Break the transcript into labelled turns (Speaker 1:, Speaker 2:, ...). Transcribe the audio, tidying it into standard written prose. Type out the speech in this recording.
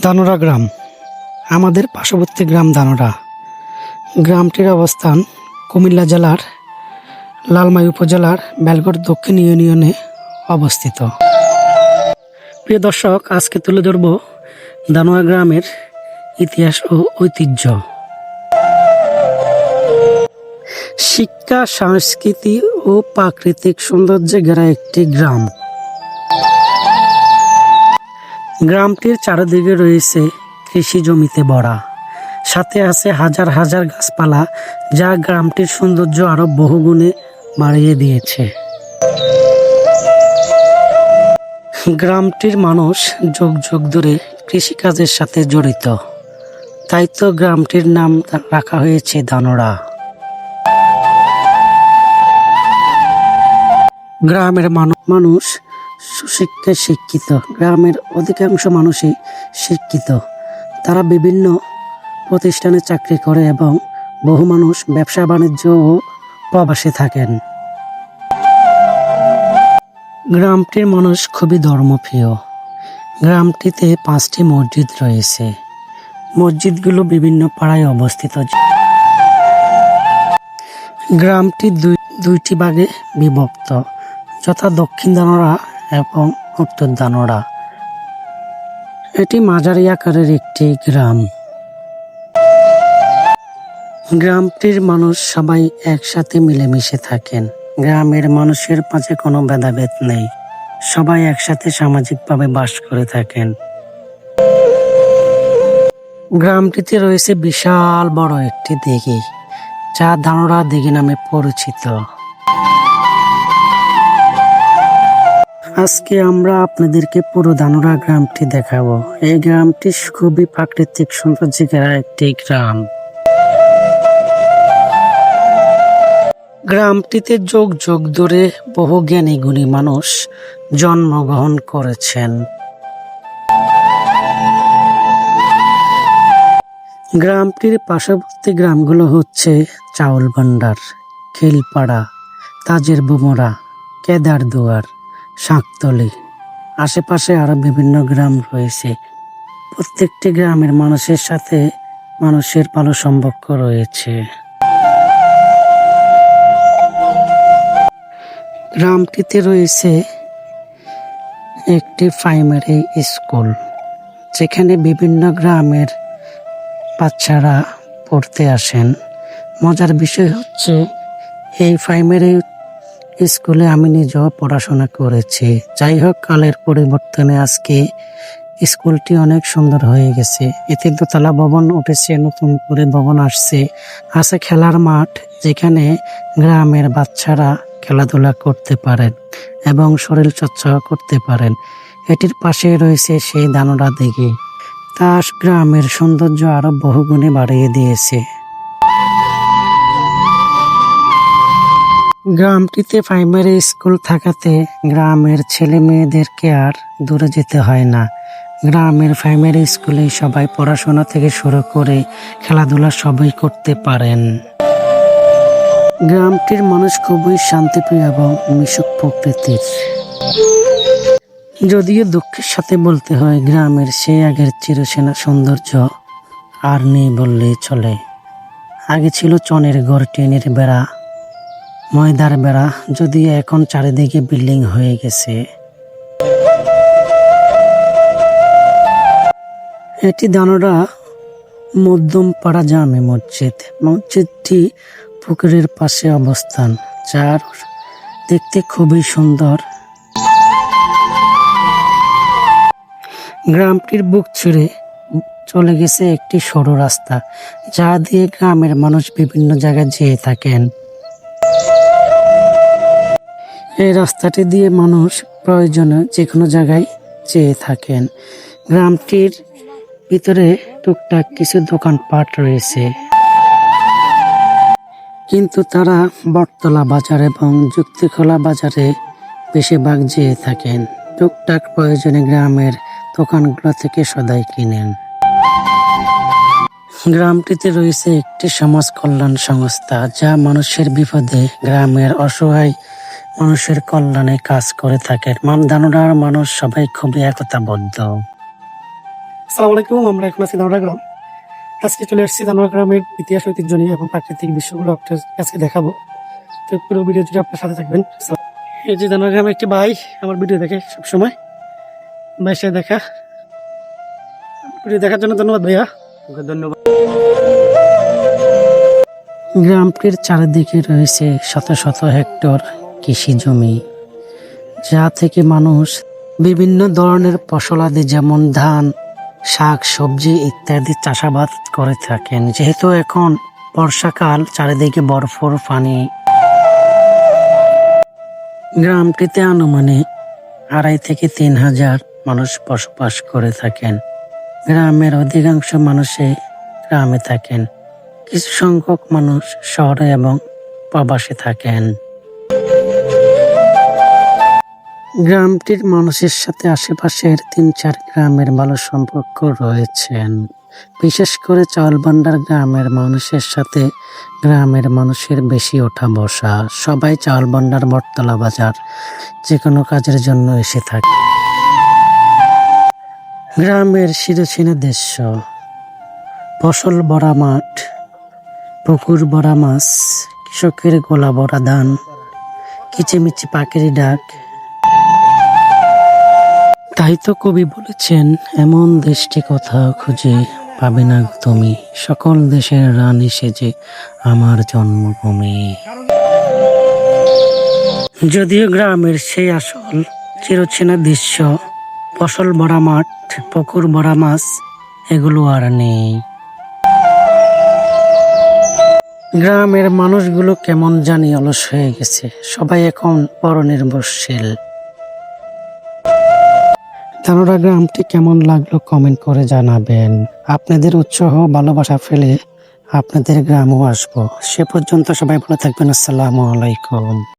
Speaker 1: ধানোরা গ্রাম আমাদের পার্শ্ববর্তী গ্রাম ধানোরা। গ্রামটির অবস্থান কুমিল্লা জেলার লালমাই উপজেলার বেলগড় দক্ষিণ ইউনিয়নে অবস্থিত। প্রিয় দর্শক, আজকে তুলে ধরব ধানোরা গ্রামের ইতিহাস ও ঐতিহ্য। শিক্ষা, সংস্কৃতি ও প্রাকৃতিক সৌন্দর্যে ঘেরা একটি গ্রাম। গ্রামটির চারিদিকে রয়েছে কৃষি জমিতে ভরা, সাথে আছে হাজার হাজার গাছপালা, যা গ্রামটির সৌন্দর্য আরো বহুগুণে বাড়িয়ে দিয়েছে। গ্রামটির মানুষ যুগ যুগ ধরে কৃষিকাজের সাথে জড়িত, তাই তো গ্রামটির নাম রাখা হয়েছে ধানোরা। গ্রামের মানুষ সুশিক্ষায় শিক্ষিত। গ্রামের অধিকাংশ মানুষই শিক্ষিত। তারা বিভিন্ন প্রতিষ্ঠানে চাকরি করে এবং বহু মানুষ ব্যবসা বাণিজ্য ও প্রবাসে থাকেন। গ্রামটির মানুষ খুবই ধর্মপ্রিয়। গ্রামটিতে 5টি মসজিদ রয়েছে। মসজিদগুলো বিভিন্ন পাড়ায় অবস্থিত। গ্রামটি দুইটি ভাগে বিভক্ত, যথা দক্ষিণ ধানোরা এবং উত্তর ধানোরা। এটি মাঝারি আকারের একটি গ্রাম। গ্রামটির মানুষ সবাই একসাথে মিলেমিশে থাকেন। গ্রামের মানুষের মাঝে কোনো ভেদাভেদ নেই, সবাই একসাথে সামাজিকভাবে বাস করে থাকেন। গ্রামটিতে রয়েছে বিশাল বড় একটি দিঘি, যা ধানোরা দিঘি নামে পরিচিত। আজকে আমরা আপনাদেরকে পুরো ধানোরা গ্রামটি দেখাবো। এই গ্রামটি খুবই প্রাকৃতিক সৌন্দর্যে ঘেরা একটি গ্রাম। গ্রামটিতে যুগ যুগ ধরে বহু জ্ঞানী গুণী মানুষ জন্মগ্রহণ করেছেন। গ্রামটির পার্শ্ববর্তী গ্রামগুলো হচ্ছে চাউল ভান্ডার, খিলপাড়া, তাজের বুমরা, কেদারদুয়ার, শাঁকতলী। আশেপাশে আরো বিভিন্ন গ্রাম রয়েছে। প্রত্যেকটি গ্রামের মানুষের সাথে মানুষের ভালো সম্পর্ক রয়েছে। গ্রামটিতে রয়েছে একটি প্রাইমারি স্কুল, যেখানে বিভিন্ন গ্রামের বাচ্চারা পড়তে আসেন। মজার বিষয় হচ্ছে, এই প্রাইমারি স্কুলে আমি নিজেও পড়াশোনা করেছি। যাই হোক, কালের পরিবর্তনে আজকে স্কুলটি অনেক সুন্দর হয়ে গেছে। এতে দোতলা ভবন উঠেছে, নতুন করে ভবন আসছে। আছে খেলার মাঠ, যেখানে গ্রামের বাচ্চারা খেলাধুলা করতে পারেন এবং শরীর চর্চা করতে পারেন। এটির পাশে রয়েছে সেই ধানোরা দিঘি। তা গ্রামের সৌন্দর্য আরো বহুগুণে বাড়িয়ে দিয়েছে। গ্রামটিতে প্রাইমারি স্কুল থাকাতে গ্রামের ছেলে মেয়েদেরকে আর দূরে যেতে হয় না। গ্রামের প্রাইমারি স্কুলে সবাই পড়াশোনা থেকে শুরু করে খেলাধুলা সবই করতে পারেন। গ্রামটির মানুষ খুবই শান্তিপ্রিয় এবং মিশুক প্রকৃতির। যদিও দুঃখের সাথে বলতে হয়, গ্রামের সেই আগের চিরচেনা সৌন্দর্য আর নেই বললেই চলে। আগে ছিল চনের ঘর, টিনের বেড়া, ময়দার বেড়া, যদিও এখন চারিদিকে বিল্ডিং হয়ে গেছে। এটি ধানোরা মধ্যমপাড়া জামে মসজিদ। মসজিদটি পুকুরের পাশে অবস্থান, যার দেখতে খুবই সুন্দর। গ্রামটির বুক ছিঁড়ে চলে গেছে একটি সরু রাস্তা, যা দিয়ে গ্রামের মানুষ বিভিন্ন জায়গায় যেয়ে থাকেন। এই রাস্তাটি দিয়ে মানুষ প্রয়োজনে যে কোনো জায়গায় যেয়ে থাকেন। গ্রামটির ভিতরে টুকটাক কিছু দোকানপাট রয়েছে, কিন্তু তারা বটতলা বাজার এবং যুক্তিখোলা বাজারে বেশিরভাগ যেয়ে থাকেন। টুকটাক প্রয়োজনে গ্রামের দোকানগুলো থেকে সদাই কিনেন। গ্রামটিতে রয়েছে একটি সমাজ কল্যাণ সংস্থা, যা মানুষের বিপদে, গ্রামের অসহায় মানুষের কল্যাণে কাজ করে থাকেন। ধানোরার মানুষ সবাই খুবই একতাবদ্ধ। আসসালামু আলাইকুম। আমরা এখন আছি ধামরা গ্রাম। আজকে চলে এসেছি ধামরা গ্রামের ইতিহাস, ঐতিহ্য নিয়ে এবং প্রাকৃতিক দৃশ্যগুলো আজকে দেখাবো। তো পুরো ভিডিও জুড়ে আপনার সাথে থাকবেন। এই যে ধামরা গ্রামের একটি ভাই আমার ভিডিও দেখে সবসময়, ভাই সে দেখা ভিডিও দেখার জন্য ধন্যবাদ ভাইয়া। ধন্যবাদ। গ্রামটির চারিদিকে রয়েছে শত শত হেক্টর কৃষি জমি, যা থেকে মানুষ বিভিন্ন ধরনের ফসলাদি যেমন ধান, শাক সবজি ইত্যাদি চাষাবাদ করে থাকেন। যেহেতু এখন বর্ষাকাল, চারিদিকে বরফর পানি, গ্রামটিতে আনুমানিক 2,500 থেকে 3,000 মানুষ বসবাস করে থাকেন। গ্রামের অধিকাংশ মানুষই গ্রামে থাকেন, কিছু সংখ্যক মানুষ শহরে এবং প্রবাসে থাকেন। গ্রামটির মানুষের সাথে আশেপাশের 3-4 গ্রামের ভালো সম্পর্ক রয়েছেন। বিশেষ করে চাউলভান্ডার গ্রামের মানুষের সাথে গ্রামের মানুষের বেশি ওঠা বসা। সবাই চাউলভান্ডার বটতলা বাজার যে কোনো কাজের জন্য এসে থাকে। গ্রামের চিরচেনা দৃশ্য, ফসল ভরা মাঠ, পুকুর ভরা মাছ, কৃষকের গোলা ভরা ধান, কিচিমিচি পাখির ডাক। তাই তো কবি বলেছেন, এমন দেশটি কোথাও খুঁজে পাবে না তুমি, সকল দেশের রানী সেজে আমার জন্মভূমি। যদিও গ্রামের সেই আসল চিরচেনা দৃশ্য, ফসল ভরা মাঠ, পুকুর ভরা মাছ, এগুলো আর নেই। গ্রামের মানুষগুলো কেমন জানি অলস হয়ে গেছে, সবাই এখন পরনির্ভরশীল। ধামরা গ্রামটি কেমন লাগলো কমেন্ট করে জানাবেন। আপনাদের উৎসাহ ভালোবাসা ফেলে আপনাদের গ্রামও আসবো। সে পর্যন্ত সবাই ভালো থাকবেন। আসসালামু আলাইকুম।